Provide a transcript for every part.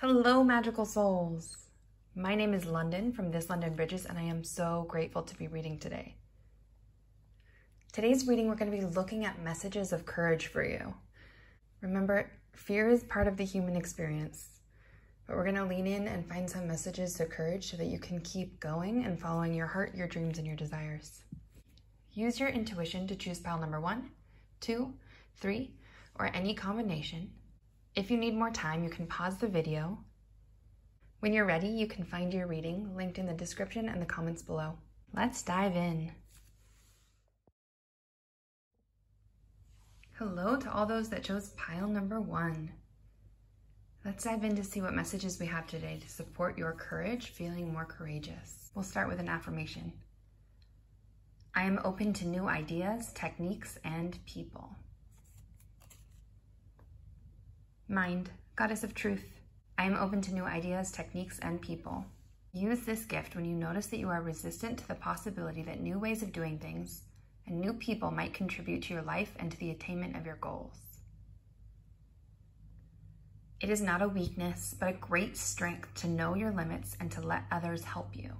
Hello, magical souls. My name is London from This London Bridges, and I am so grateful to be reading today. Today's reading, we're going to be looking at messages of courage for you. Remember, fear is part of the human experience, but we're going to lean in and find some messages of courage so that you can keep going and following your heart, your dreams, and your desires. Use your intuition to choose pile number 1, 2, 3, or any combination. If you need more time, you can pause the video. When you're ready, you can find your reading linked in the description and the comments below. Let's dive in. Hello to all those that chose pile number 1. Let's dive in to see what messages we have today to support your courage, feeling more courageous. We'll start with an affirmation. I am open to new ideas, techniques, and people. Mind, Goddess of Truth. I am open to new ideas, techniques, and people. Use this gift when you notice that you are resistant to the possibility that new ways of doing things and new people might contribute to your life and to the attainment of your goals. It is not a weakness, but a great strength to know your limits and to let others help you.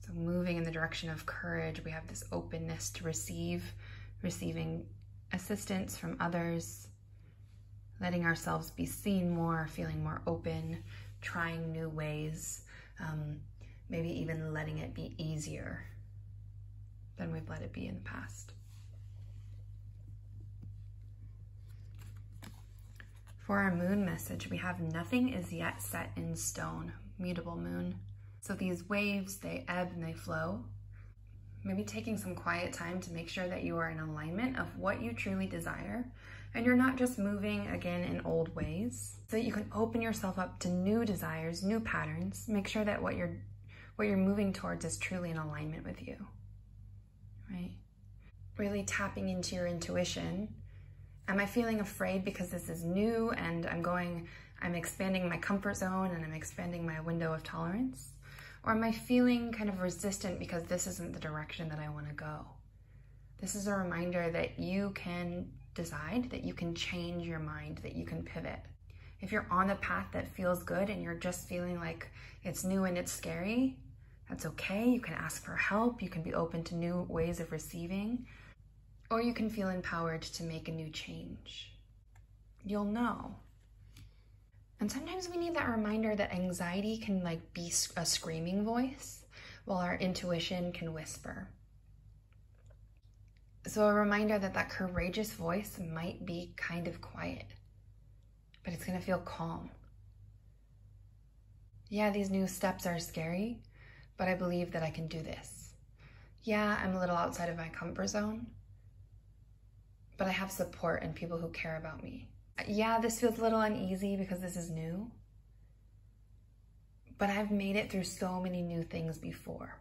So moving in the direction of courage, we have this openness to receiving assistance from others, letting ourselves be seen more, feeling more open, trying new ways, maybe even letting it be easier than we've let it be in the past. For our moon message, we have nothing is yet set in stone, mutable moon. So these waves, they ebb and they flow. Maybe taking some quiet time to make sure that you are in alignment of what you truly desire and you're not just moving again in old ways, so that you can open yourself up to new desires, new patterns. Make sure that what you're moving towards is truly in alignment with you, right? Really tapping into your intuition. Am I feeling afraid because this is new and I'm expanding my comfort zone and I'm expanding my window of tolerance? Or am I feeling kind of resistant because this isn't the direction that I want to go? This is a reminder that you can decide, that you can change your mind, that you can pivot. If you're on the path that feels good and you're just feeling like it's new and it's scary, that's okay. You can ask for help. You can be open to new ways of receiving, or you can feel empowered to make a new change. You'll know. And sometimes we need that reminder that anxiety can be a screaming voice while our intuition can whisper. So a reminder that courageous voice might be kind of quiet, but it's gonna feel calm. Yeah, these new steps are scary, but I believe that I can do this. Yeah, I'm a little outside of my comfort zone, but I have support and people who care about me. Yeah, this feels a little uneasy because this is new, but I've made it through so many new things before,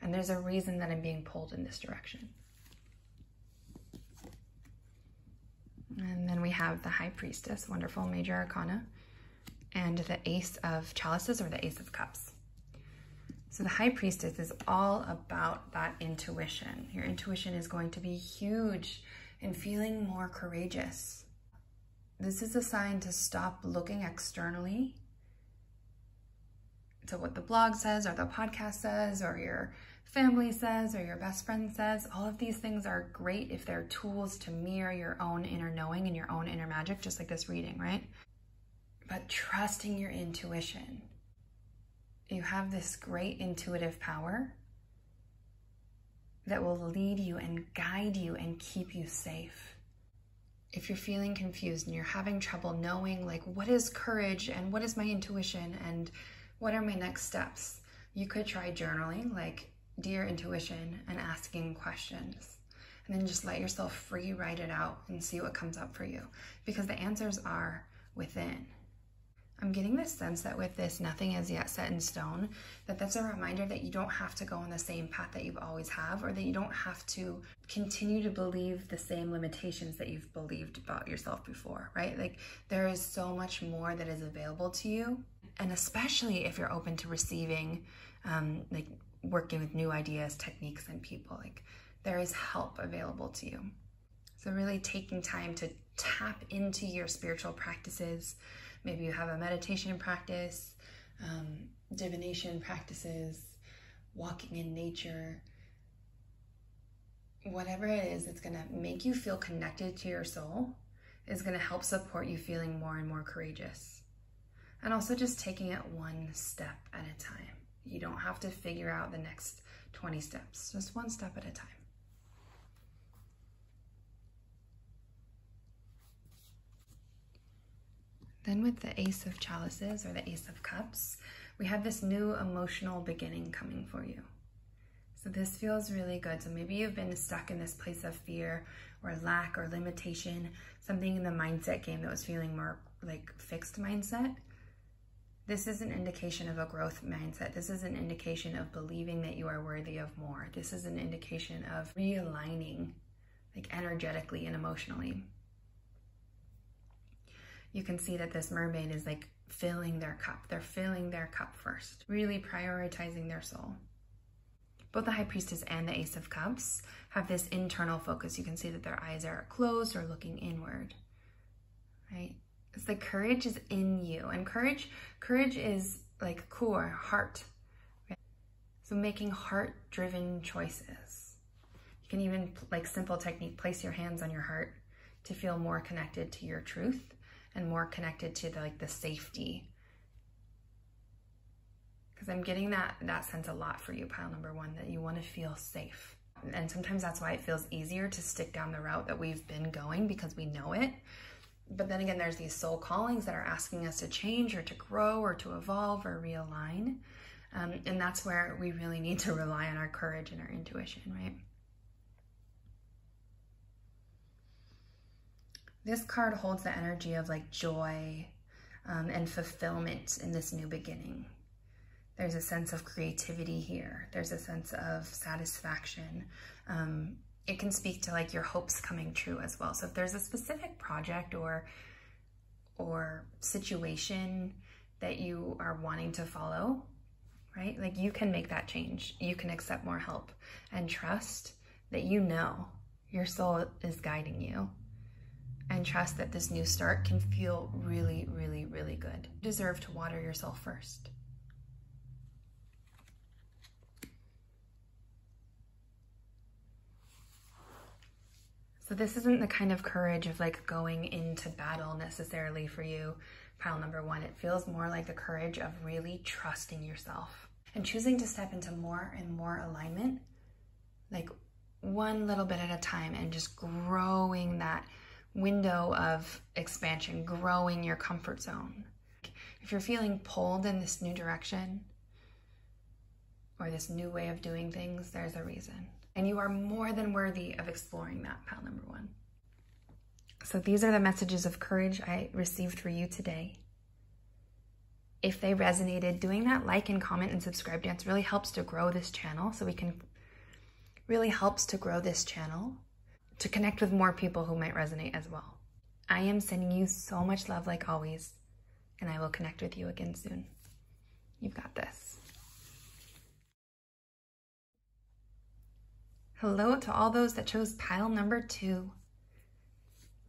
and there's a reason that I'm being pulled in this direction. And then we have the High Priestess, wonderful major arcana, and the Ace of Chalices, or the Ace of Cups. So the High Priestess is all about that intuition. Your intuition is going to be huge in feeling more courageous. This is a sign to stop looking externally to what the blog says or the podcast says or your family says or your best friend says. All of these things are great if they're tools to mirror your own inner knowing and your own inner magic, just like this reading, right? But trusting your intuition. You have this great intuitive power that will lead you and guide you and keep you safe. If you're feeling confused and you're having trouble knowing what is courage and what is my intuition and what are my next steps, you could try journaling Dear Intuition and asking questions, and then just let yourself free write it out and see what comes up for you, because the answers are within. I'm getting this sense that with this nothing is yet set in stone, that's a reminder that you don't have to go on the same path that you've always have, or that you don't have to continue to believe the same limitations that you've believed about yourself before, right? There is so much more that is available to you, and especially if you're open to receiving, working with new ideas, techniques, and people, there is help available to you. So really taking time to tap into your spiritual practices. Maybe you have a meditation practice, divination practices, walking in nature. Whatever it is that's going to make you feel connected to your soul is going to help support you feeling more and more courageous. And also just taking it one step at a time. You don't have to figure out the next 20 steps, just one step at a time. Then with the Ace of Chalices, or the Ace of Cups, we have this new emotional beginning coming for you. So this feels really good. So maybe you've been stuck in this place of fear or lack or limitation, something in the mindset game that was feeling more like fixed mindset. This is an indication of a growth mindset. This is an indication of believing that you are worthy of more. This is an indication of realigning, like energetically and emotionally. You can see that this mermaid is like filling their cup. They're filling their cup first, really prioritizing their soul. Both the High Priestess and the Ace of Cups have this internal focus. You can see that their eyes are closed or looking inward, right? It's like courage is in you, and courage is like core, heart. Right? So making heart-driven choices. You can even, like simple technique, place your hands on your heart to feel more connected to your truth and more connected to the safety. Because I'm getting that sense a lot for you, pile number one, that you want to feel safe. And sometimes that's why it feels easier to stick down the route that we've been going, because we know it. But then again, there's these soul callings that are asking us to change or to grow or to evolve or realign. And that's where we really need to rely on our courage and our intuition, right? This card holds the energy of like joy and fulfillment in this new beginning. There's a sense of creativity here. There's a sense of satisfaction. It can speak to like your hopes coming true as well. So if there's a specific project or situation that you are wanting to follow, right? Like you can make that change. You can accept more help and trust that you know your soul is guiding you, and trust that this new start can feel really, really, really good. You deserve to water yourself first. So this isn't the kind of courage of like going into battle necessarily for you, pile number one. It feels more like the courage of really trusting yourself and choosing to step into more and more alignment, like one little bit at a time, and just growing that window of expansion, growing your comfort zone. If you're feeling pulled in this new direction or this new way of doing things, there's a reason. And you are more than worthy of exploring that, pile number one. So these are the messages of courage I received for you today. If they resonated, doing that like and comment and subscribe dance really helps to grow this channel, really helps to grow this channel, to connect with more people who might resonate as well. I am sending you so much love like always, and I will connect with you again soon. You've got this. Hello to all those that chose pile number 2.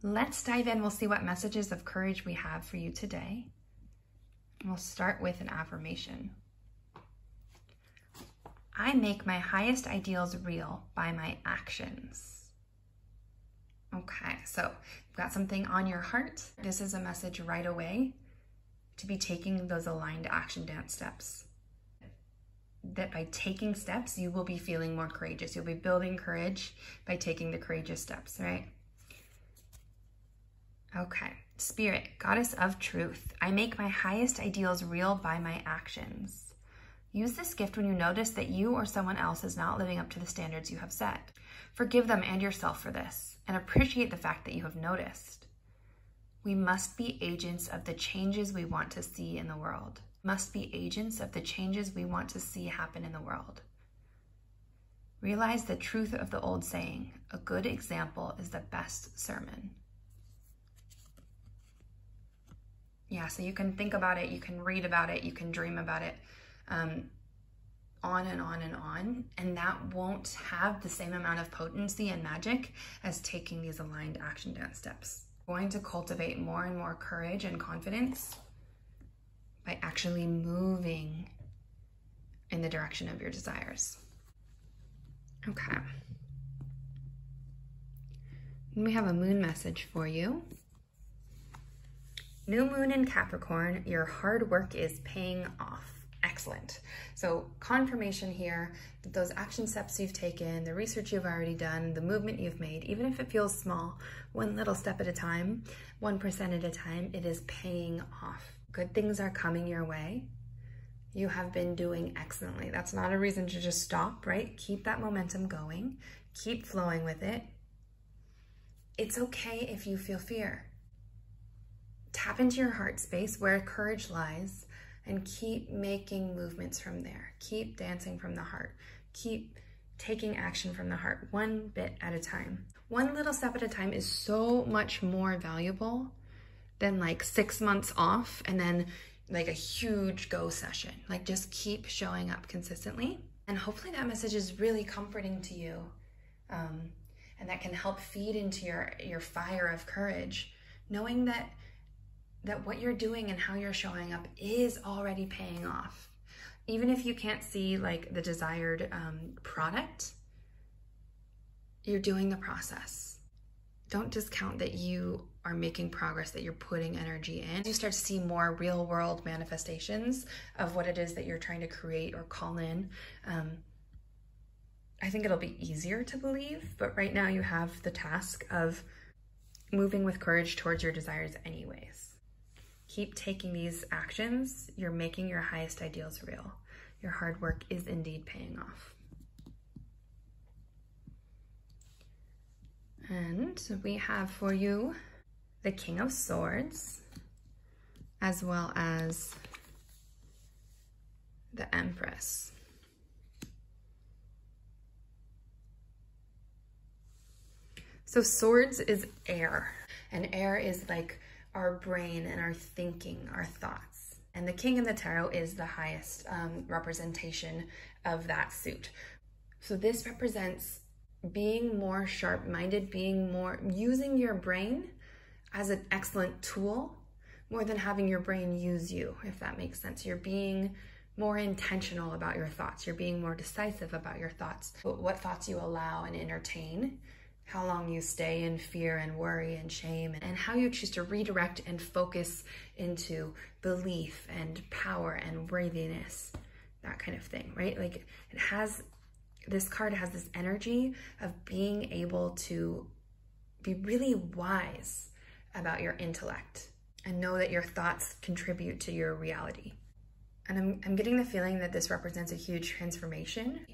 Let's dive in. We'll see what messages of courage we have for you today. We'll start with an affirmation. I make my highest ideals real by my actions. Okay, so you've got something on your heart. This is a message right away to be taking those aligned action dance steps. That by taking steps, you will be feeling more courageous. You'll be building courage by taking the courageous steps, right? Okay, Spirit, Goddess of Truth, I make my highest ideals real by my actions. Use this gift when you notice that you or someone else is not living up to the standards you have set. Forgive them and yourself for this, and appreciate the fact that you have noticed. We must be agents of the changes we want to see in the world. Must be agents of the changes we want to see happen in the world. Realize the truth of the old saying, a good example is the best sermon. Yeah, so you can think about it, you can read about it, you can dream about it, on and on and on, and that won't have the same amount of potency and magic as taking these aligned action dance steps. Going to cultivate more and more courage and confidence by actually moving in the direction of your desires. Okay. And we have a moon message for you. New moon in Capricorn, your hard work is paying off. Excellent. So confirmation here that those action steps you've taken, the research you've already done, the movement you've made, even if it feels small, one little step at a time, 1% at a time, it is paying off. Good things are coming your way. You have been doing excellently. That's not a reason to just stop, right? Keep that momentum going. Keep flowing with it. It's okay if you feel fear. Tap into your heart space where courage lies and keep making movements from there. Keep dancing from the heart. Keep taking action from the heart, one bit at a time. One little step at a time is so much more valuable than like 6 months off and then like a huge go session. Like just keep showing up consistently. And hopefully that message is really comforting to you. And that can help feed into your fire of courage, knowing that what you're doing and how you're showing up is already paying off. Even if you can't see like the desired product, you're doing the process. Don't discount that you are making progress, that you're putting energy in. You start to see more real world manifestations of what it is that you're trying to create or call in. I think it'll be easier to believe, but right now you have the task of moving with courage towards your desires anyways. Keep taking these actions. You're making your highest ideals real. Your hard work is indeed paying off. And we have for you the King of Swords, as well as the Empress. So swords is air, and air is like our brain and our thinking, our thoughts. And the King in the Tarot is the highest representation of that suit. So this represents being more sharp-minded, using your brain as an excellent tool more than having your brain use you, if that makes sense. You're being more intentional about your thoughts. You're being more decisive about your thoughts, what thoughts you allow and entertain, how long you stay in fear and worry and shame, and how you choose to redirect and focus into belief and power and worthiness, that kind of thing, right? Like this card has this energy of being able to be really wise about your intellect and know that your thoughts contribute to your reality. And I'm getting the feeling that this represents a huge transformation.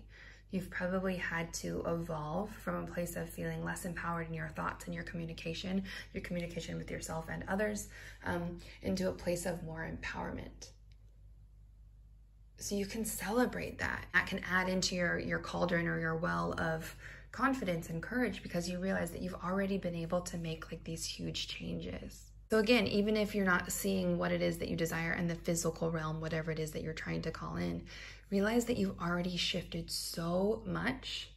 You've probably had to evolve from a place of feeling less empowered in your thoughts and your communication with yourself and others, into a place of more empowerment. So you can celebrate that. That can add into your cauldron or your well of confidence and courage because you realize that you've already been able to make like these huge changes. So again, even if you're not seeing what it is that you desire in the physical realm, whatever it is that you're trying to call in, realize that you've already shifted so much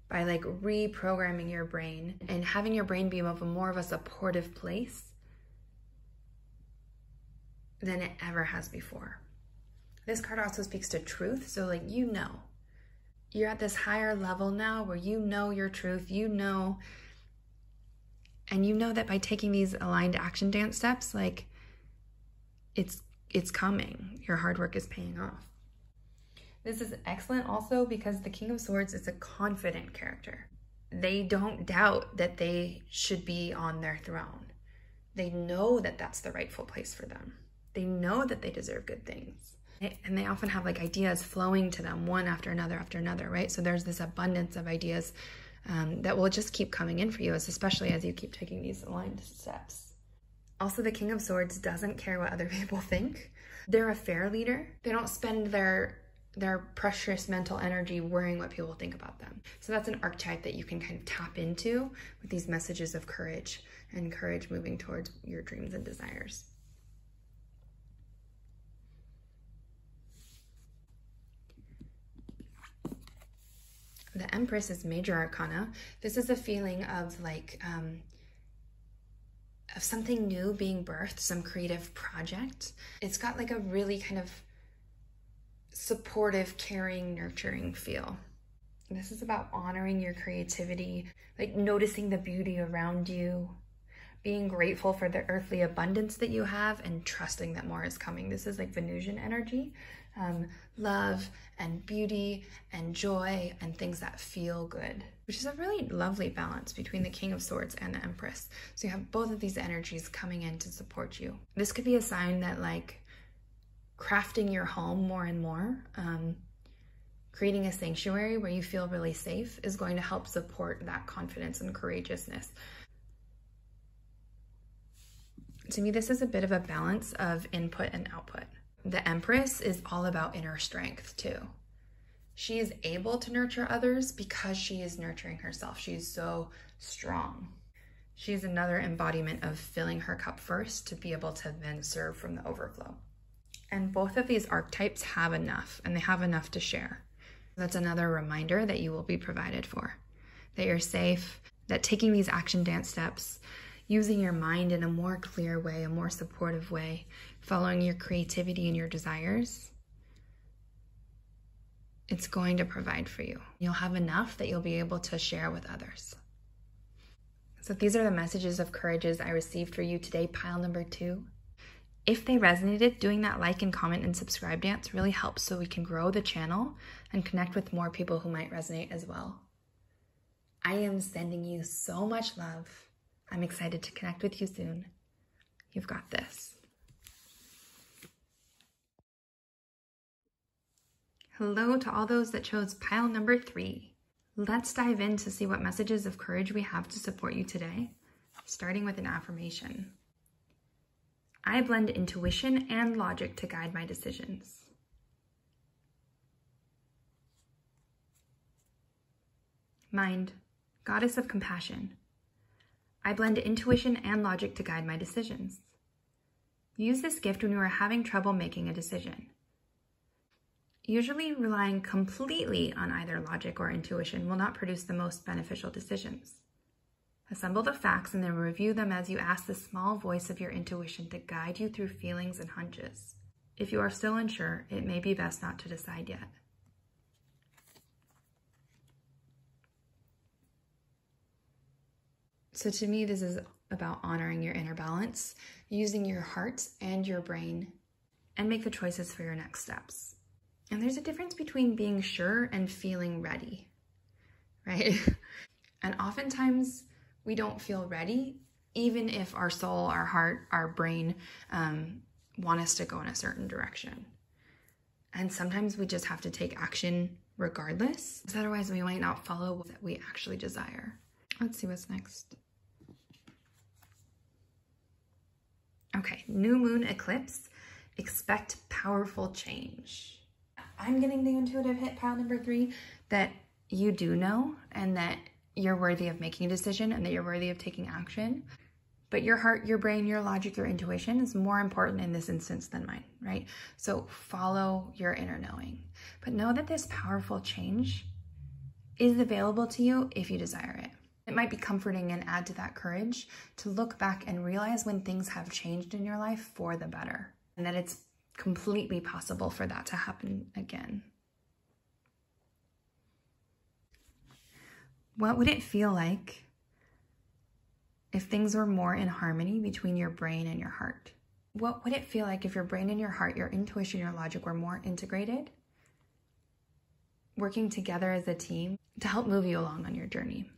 by like reprogramming your brain and having your brain be more of a supportive place than it ever has before. This card also speaks to truth. So like, you're at this higher level now where you know your truth, and you know that by taking these aligned action dance steps, like it's coming. Your hard work is paying off. This is excellent also because the King of Swords is a confident character. They don't doubt that they should be on their throne. They know that that's the rightful place for them. They know that they deserve good things. And they often have like ideas flowing to them one after another, right? So there's this abundance of ideas that will just keep coming in for you, especially as you keep taking these aligned steps. Also, the King of Swords doesn't care what other people think. They're a fair leader. They don't spend their precious mental energy worrying what people think about them. So that's an archetype that you can kind of tap into with these messages of courage and courage moving towards your dreams and desires. The Empress is major arcana. This is a feeling of like of something new being birthed, some creative project. It's got like a really kind of supportive, caring, nurturing feel. This is about honoring your creativity, like noticing the beauty around you, being grateful for the earthly abundance that you have, and trusting that more is coming. This is like Venusian energy, love and beauty and joy and things that feel good, which is a really lovely balance between the King of Swords and the Empress. So you have both of these energies coming in to support you. This could be a sign that like crafting your home more and more, creating a sanctuary where you feel really safe is going to help support that confidence and courageousness. To me, this is a bit of a balance of input and output. The Empress is all about inner strength too. She is able to nurture others because she is nurturing herself. She's so strong. She's another embodiment of filling her cup first to be able to then serve from the overflow. And both of these archetypes have enough, and they have enough to share. That's another reminder that you will be provided for, that you're safe, that taking these action dance steps, using your mind in a more clear way, a more supportive way, following your creativity and your desires, it's going to provide for you. You'll have enough that you'll be able to share with others. So these are the messages of courages I received for you today, pile number 2. If they resonated, doing that like and comment and subscribe dance really helps so we can grow the channel and connect with more people who might resonate as well. I am sending you so much love. I'm excited to connect with you soon. You've got this. Hello to all those that chose pile number 3. Let's dive in to see what messages of courage we have to support you today, starting with an affirmation. I blend intuition and logic to guide my decisions. Mind, goddess of compassion. I blend intuition and logic to guide my decisions. Use this gift when you are having trouble making a decision. Usually relying completely on either logic or intuition will not produce the most beneficial decisions. Assemble the facts and then review them as you ask the small voice of your intuition to guide you through feelings and hunches. If you are still unsure, it may be best not to decide yet. So to me, this is about honoring your inner balance, using your heart and your brain, and make the choices for your next steps. And there's a difference between being sure and feeling ready, right? And oftentimes we don't feel ready, even if our soul, our heart, our brain want us to go in a certain direction. And sometimes we just have to take action regardless, because otherwise we might not follow what we actually desire. Let's see what's next. Okay, new moon eclipse. Expect powerful change. I'm getting the intuitive hit, pile number 3, that you do know and that you're worthy of making a decision and that you're worthy of taking action. But your heart, your brain, your logic, your intuition is more important in this instance than mine, right? So follow your inner knowing. But know that this powerful change is available to you if you desire it. It might be comforting and add to that courage to look back and realize when things have changed in your life for the better, and that it's completely possible for that to happen again. What would it feel like if things were more in harmony between your brain and your heart? What would it feel like if your brain and your heart, your intuition, your logic were more integrated, working together as a team to help move you along on your journey?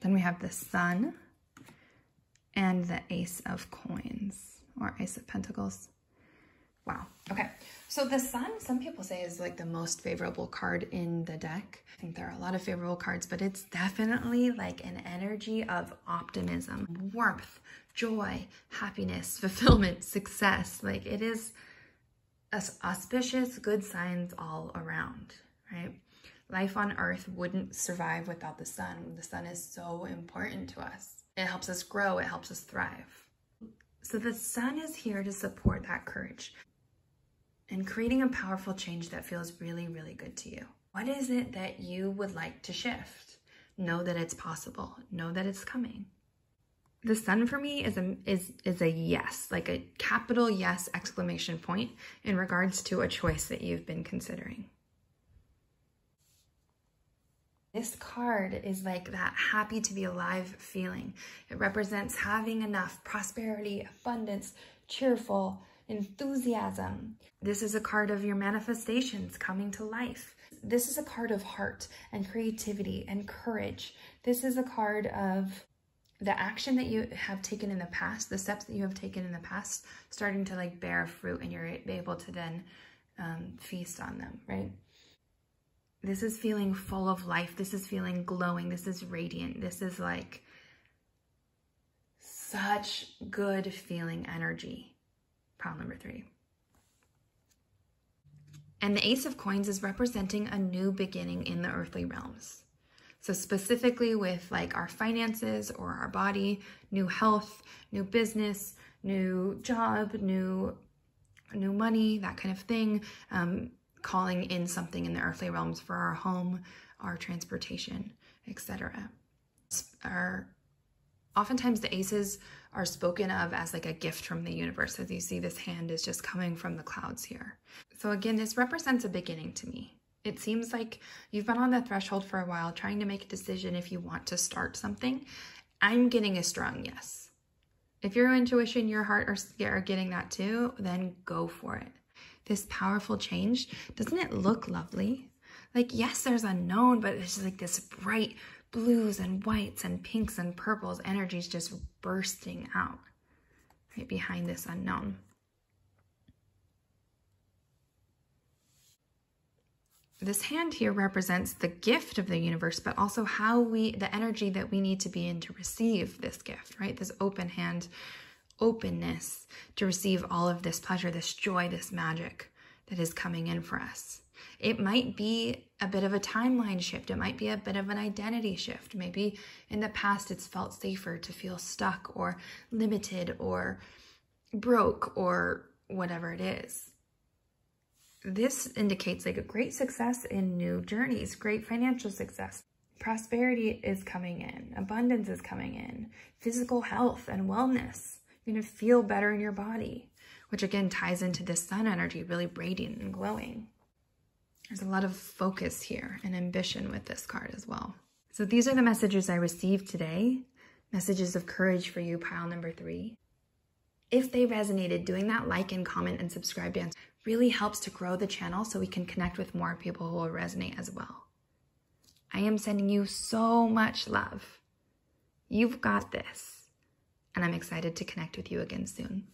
Then we have the Sun and the Ace of Coins, or Ace of Pentacles. Wow. Okay. So the Sun, some people say, is like the most favorable card in the deck. I think there are a lot of favorable cards, but it's definitely like an energy of optimism, warmth, joy, happiness, fulfillment, success. Like it is auspicious, good signs all around, right? Life on Earth wouldn't survive without the sun. The sun is so important to us. It helps us grow. It helps us thrive. So the sun is here to support that courage and creating a powerful change that feels really, really good to you. What is it that you would like to shift? Know that it's possible. Know that it's coming. The sun for me is a yes, like a capital yes exclamation point in regards to a choice that you've been considering. This card is like that happy to be alive feeling. It represents having enough, prosperity, abundance, cheerful, enthusiasm. This is a card of your manifestations coming to life. This is a card of heart and creativity and courage. This is a card of the action that you have taken in the past, the steps that you have taken in the past, starting to like bear fruit, and you're able to then feast on them, right? This is feeling full of life. This is feeling glowing. This is radiant. This is like such good feeling energy. Pile number 3. And the Ace of Coins is representing a new beginning in the earthly realms. So specifically with like our finances or our body, new health, new business, new job, new money, that kind of thing. Calling in something in the earthly realms for our home, our transportation, etc. Oftentimes the aces are spoken of as like a gift from the universe. As you see, this hand is just coming from the clouds here. So again, this represents a beginning to me. It seems like you've been on the threshold for a while, trying to make a decision if you want to start something. I'm getting a strong yes. If your intuition, your heart are getting that too, then go for it. This powerful change, doesn't it look lovely? Like, yes, there's unknown, but it's just like this bright blues and whites and pinks and purples, energies just bursting out right behind this unknown. This hand here represents the gift of the universe, but also the energy that we need to be in to receive this gift, right? This open hand, openness to receive all of this pleasure, this joy, this magic that is coming in for us. It might be a bit of a timeline shift. It might be a bit of an identity shift. Maybe in the past it's felt safer to feel stuck or limited or broke or whatever it is. This indicates like a great success in new journeys, great financial success. Prosperity is coming in, abundance is coming in, physical health and wellness. You're going to feel better in your body, which again ties into this sun energy, really radiant and glowing. There's a lot of focus here and ambition with this card as well. So these are the messages I received today. Messages of courage for you, pile number 3. If they resonated, doing that like and comment and subscribe dance really helps to grow the channel so we can connect with more people who will resonate as well. I am sending you so much love. You've got this. And I'm excited to connect with you again soon.